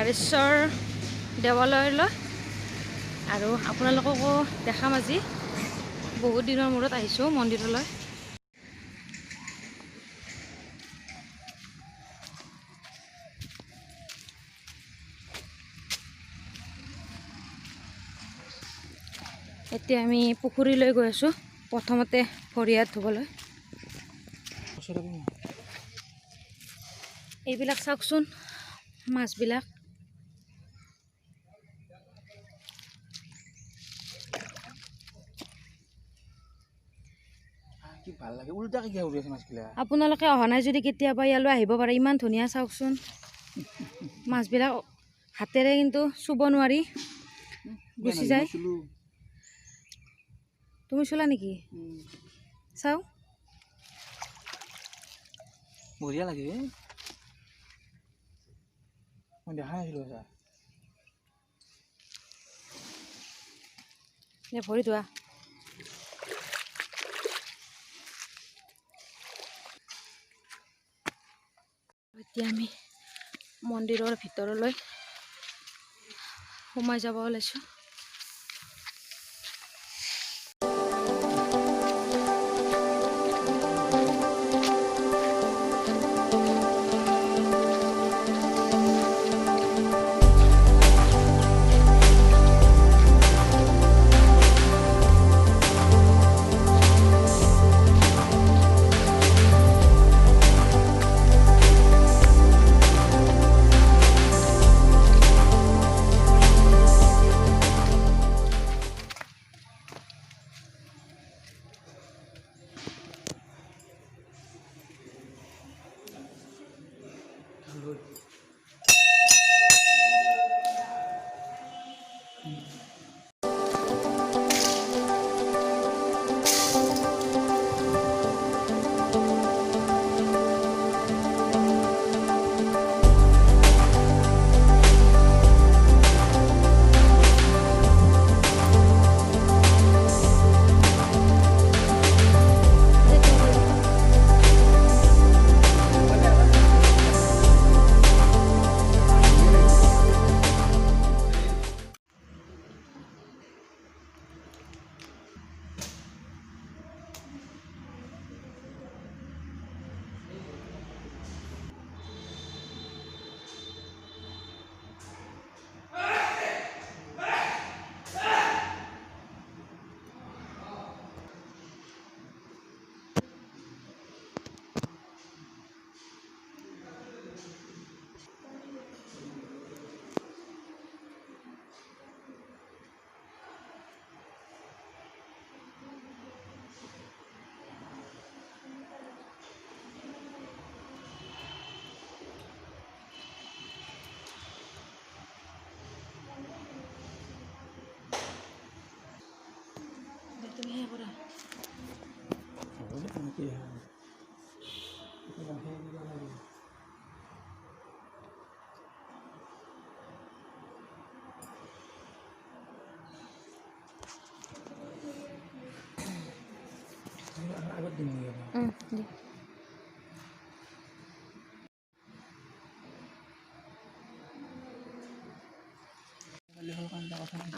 থাৰেশ্বৰ দেৱালয়লৈ আৰু আপোনালোককো দেখাম আজি বহুত দিনৰ মূৰত আহিছোঁ মন্দিৰলৈ। এতিয়া আমি পুখুৰীলৈ গৈ আছোঁ প্ৰথমতে ভৰি হাত ধুবলৈ। এইবিলাক চাওকচোন মাছবিলাক। আপোনালোকে অহা নাই যদি কেতিয়াবা ইয়ালৈ আহিব পাৰে, ইমান ধুনীয়া চাওকচোন মাছবিলাক। হাতেৰে কিন্তু চুব নোৱাৰি, গুচি যায়। তুমি চুলা নেকি? চাও বঢ়িয়া লাগে। মই দেখা নাছিলো। ভৰি ধোৱা। এতিয়া আমি মন্দিৰৰ ভিতৰলৈ সোমাই যাব ওলাইছোঁ।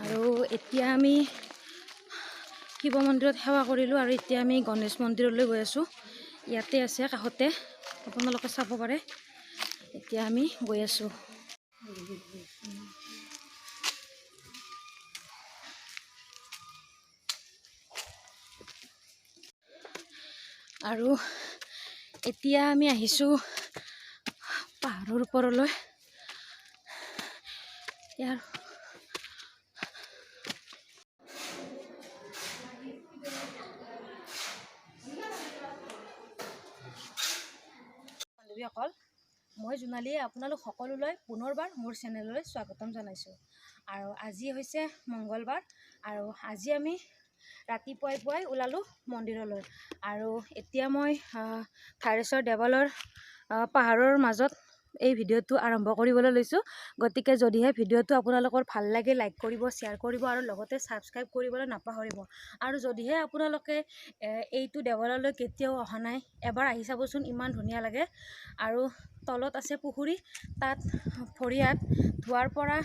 আৰু এতিয়া আমি শিৱ মন্দিৰত সেৱা কৰিলোঁ আৰু এতিয়া আমি গণেশ মন্দিৰলৈ গৈ আছোঁ। ইয়াতে আছে কাষতে, আপোনালোকে চাব পাৰে। এতিয়া আমি গৈ আছোঁ। আৰু এতিয়া আমি আহিছোঁ পাহাৰৰ ওপৰলৈ। ইয়াৰ বান্ধৱীসকল, মই জোনালীয়ে আপোনালোক সকলোলৈ পুনৰবাৰ মোৰ চেনেললৈ স্বাগতম জনাইছোঁ। আৰু আজি হৈছে মংগলবাৰ আৰু আজি আমি ৰাতিপুৱাই ওলালোঁ মন্দিৰলৈ। আৰু এতিয়া মই থাৰেশ্বৰ দেৱালয়ৰ পাহাৰৰ মাজত এই ভিডিঅ'টো আৰম্ভ কৰিবলৈ লৈছোঁ। গতিকে যদিহে ভিডিঅ'টো আপোনালোকৰ ভাল লাগে লাইক কৰিব, শ্বেয়াৰ কৰিব আৰু লগতে ছাবস্ক্ৰাইব কৰিবলৈ নাপাহৰিব। আৰু যদিহে আপোনালোকে এইটো দেৱালয়লৈ কেতিয়াও অহা নাই, এবাৰ আহি চাবচোন, ইমান ধুনীয়া লাগে। আৰু তলত আছে পুখুৰী, তাত ভৰি হাত ধোৱাৰ পৰা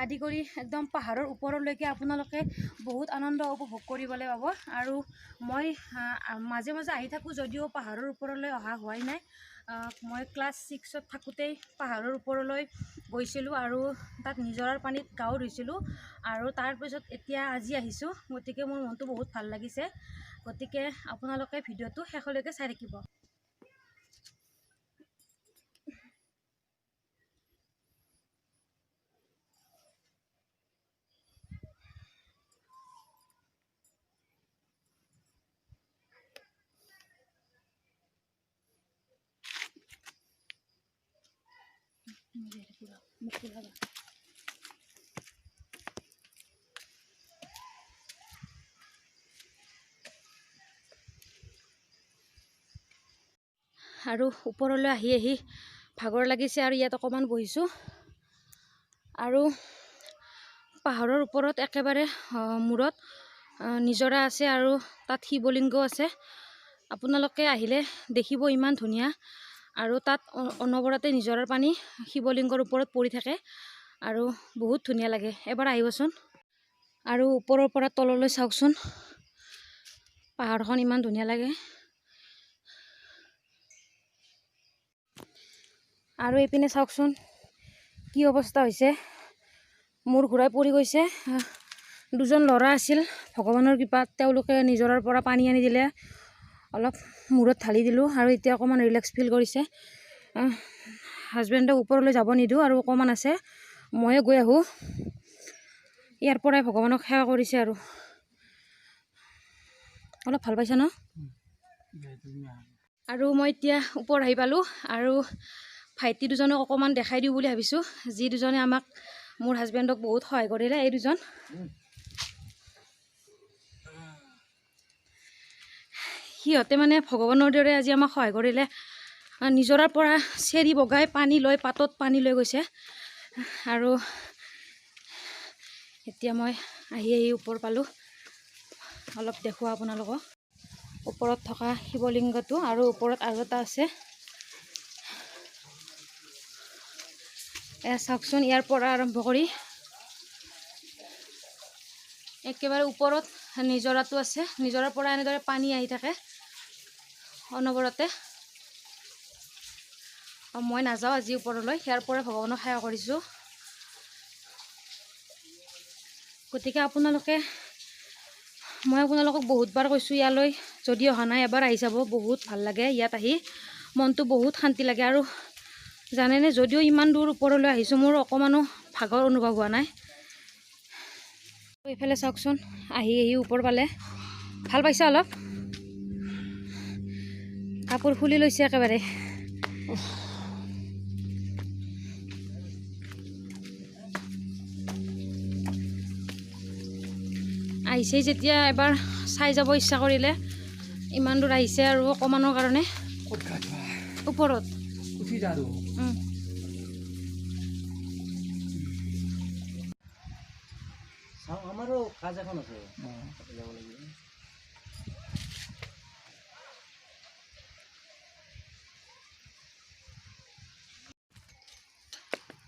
আদি কৰি একদম পাহাৰৰ ওপৰলৈকে আপোনালোকে বহুত আনন্দ উপভোগ কৰিবলৈ পাব। আৰু মই মাজে মাজে আহি থাকোঁ, যদিও পাহাৰৰ ওপৰলৈ অহা হোৱাই নাই। মই ক্লাছ 6ত থাকোঁতেই পাহাৰৰ ওপৰলৈ গৈছিলোঁ আৰু তাত নিজৰাৰ পানীত গাও ধুইছিলোঁ। আৰু তাৰপিছত এতিয়া আজি আহিছোঁ, গতিকে মোৰ মনটো বহুত ভাল লাগিছে। গতিকে আপোনালোকে ভিডিঅ'টো শেষলৈকে চাই থাকিব। আৰু ওপৰলৈ আহি আহি ভাগৰ লাগিছে আৰু ইয়াত অকণমান বহিছোঁ। আৰু পাহাৰৰ ওপৰত একেবাৰে মূৰত নিজৰা আছে আৰু তাত শিৱলিংগ আছে। আপোনালোকে আহিলে দেখিব, ইমান ধুনীয়া। আৰু তাত অনবৰতে নিজৰাৰ পানী শিৱলিংগৰ ওপৰত পৰি থাকে আৰু বহুত ধুনীয়া লাগে। এবাৰ আহিবচোন। আৰু ওপৰৰ পৰা তললৈ চাওকচোন, পাহাৰখন ইমান ধুনীয়া লাগে। আৰু এইপিনে চাওকচোন কি অৱস্থা হৈছে, মূৰ ঘূৰাই পৰি গৈছে। দুজন ল'ৰা আছিল, ভগৱানৰ কৃপাত তেওঁলোকে নিজৰাৰ পৰা পানী আনি দিলে, অলপ মূৰত ঢালি দিলোঁ আৰু এতিয়া অকণমান ৰিলেক্স ফিল কৰিছে। হাজবেণ্ডক ওপৰলৈ যাব নিদিওঁ আৰু অকণমান আছে, ময়ে গৈ আহোঁ। ইয়াৰ পৰাই ভগৱানক সেৱা কৰিছে আৰু অলপ ভাল পাইছে ন? আৰু মই এতিয়া ওপৰ আহি পালোঁ আৰু ভাইটি দুজনক অকণমান দেখাই দিওঁ বুলি ভাবিছোঁ, যি দুজনে আমাক, মোৰ হাজবেণ্ডক বহুত সহায় কৰিলে। এই দুজন সিহঁতে মানে ভগৱানৰ দৰে আজি আমাক সহায় কৰিলে। নিজৰাৰ পৰা চেৰি বগাই পানী লৈ, পাতত পানী লৈ গৈছে। আৰু এতিয়া মই আহি আহি ওপৰ পালোঁ, অলপ দেখুৱাওঁ আপোনালোকক ওপৰত থকা শিৱলিংগটো। আৰু ওপৰত আৰু এটা আছে, এয়া চাওকচোন। ইয়াৰ পৰা আৰম্ভ কৰি একেবাৰে ওপৰত নিজৰাটো আছে, নিজৰাৰ পৰা এনেদৰে পানী আহি থাকে অনবৰতে। মই নাযাওঁ আজি ওপৰলৈ, ইয়াৰ পৰা ভগৱানক সেৱা কৰিছোঁ। গতিকে মই আপোনালোকক বহুতবাৰ কৈছোঁ, ইয়ালৈ যদি অহা নাই এবাৰ আহি যাব, বহুত ভাল লাগে। ইয়াত আহি মনটো বহুত শান্তি লাগে। আৰু জানেনে, যদিও ইমান দূৰ ওপৰলৈ আহিছোঁ, মোৰ অকণমানো ভাগৰ অনুভৱ হোৱা নাই। এইফালে চাওকচোন, আহি আহি ওপৰ পালে, ভাল পাইছে অলপ? কাপোৰ খুলি লৈছে একেবাৰে। আহিছে যেতিয়া এবাৰ চাই যাব ইচ্ছা কৰিলে। ইমান দূৰ আহিছে আৰু অকণমানৰ কাৰণে। ওপৰত আমাৰো কাজ এখন আছে।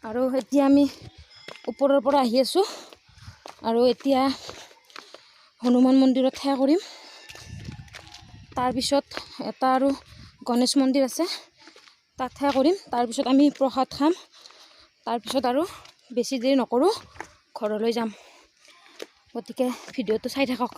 আৰু এতিয়া আমি ওপৰৰ পৰা আহি আছোঁ আৰু এতিয়া হনুমান মন্দিৰত সেৱা কৰিম। তাৰপিছত এটা আৰু গণেশ মন্দিৰ আছে, তাত সেৱা কৰিম। তাৰপিছত আমি প্ৰসাদ খাম। তাৰপিছত আৰু বেছি দেৰি নকৰোঁ, ঘৰলৈ যাম। গতিকে ভিডিঅ'টো চাই থাকক।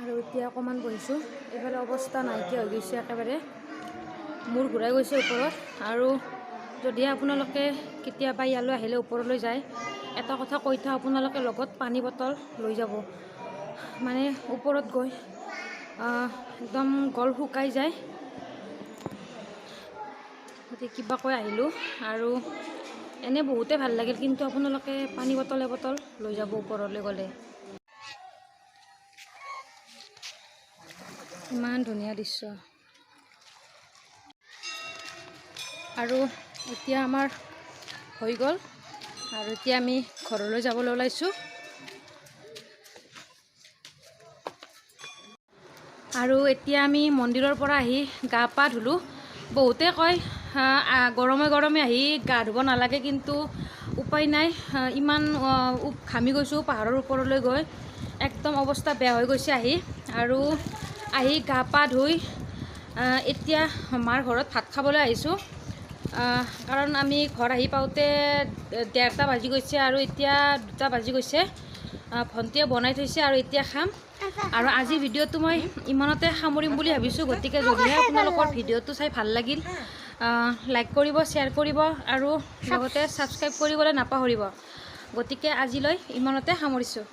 আৰু এতিয়া অকণমান বহিছোঁ। এইফালে অৱস্থা নাইকিয়া হৈ গৈছে একেবাৰে, মূৰ ঘূৰাই গৈছে ওপৰত। আৰু যদিহে আপোনালোকে কেতিয়াবা ইয়ালৈ আহিলে, ওপৰলৈ যায়, এটা কথা কৈ থওঁ, আপোনালোকে লগত পানী বটল লৈ যাব। মানে ওপৰত গৈ একদম গল শুকাই যায়। গতিকে কিবা কৈ আহিলোঁ। আৰু এনে বহুতে ভাল লাগিল, কিন্তু আপোনালোকে পানী বটল এবটল লৈ যাব ওপৰলৈ গ'লে। ইমান ধুনীয়া দৃশ্য। আৰু এতিয়া আমাৰ হৈ গ'ল আৰু এতিয়া আমি ঘৰলৈ যাবলৈ ওলাইছোঁ। আৰু এতিয়া আমি মন্দিৰৰ পৰা আহি গা পা ধুলোঁ। বহুতে কয় গৰমে গৰমে আহি গা ধুব নালাগে, কিন্তু উপায় নাই, ইমান ঘামি গৈছোঁ পাহাৰৰ ওপৰলৈ গৈ, একদম অৱস্থা বেয়া হৈ গৈছে আৰু আহি গা পা ধুই এতিয়া মাৰ ঘৰত ভাত খাবলৈ আহিছোঁ। কাৰণ আমি ঘৰ আহি পাওঁতে 1:30 বাজি গৈছে আৰু এতিয়া 2টা বাজি গৈছে। ভণ্টিয়ে বনাই থৈছে আৰু এতিয়া খাম। আৰু আজিৰ ভিডিঅ'টো মই ইমানতে সামৰিম বুলি ভাবিছোঁ। গতিকে যদিহে আপোনালোকৰ ভিডিঅ'টো চাই ভাল লাগিল, লাইক কৰিব, শ্বেয়াৰ কৰিব আৰু লগতে ছাবস্ক্ৰাইব কৰিবলৈ নাপাহৰিব। গতিকে আজিলৈ ইমানতে সামৰিছোঁ।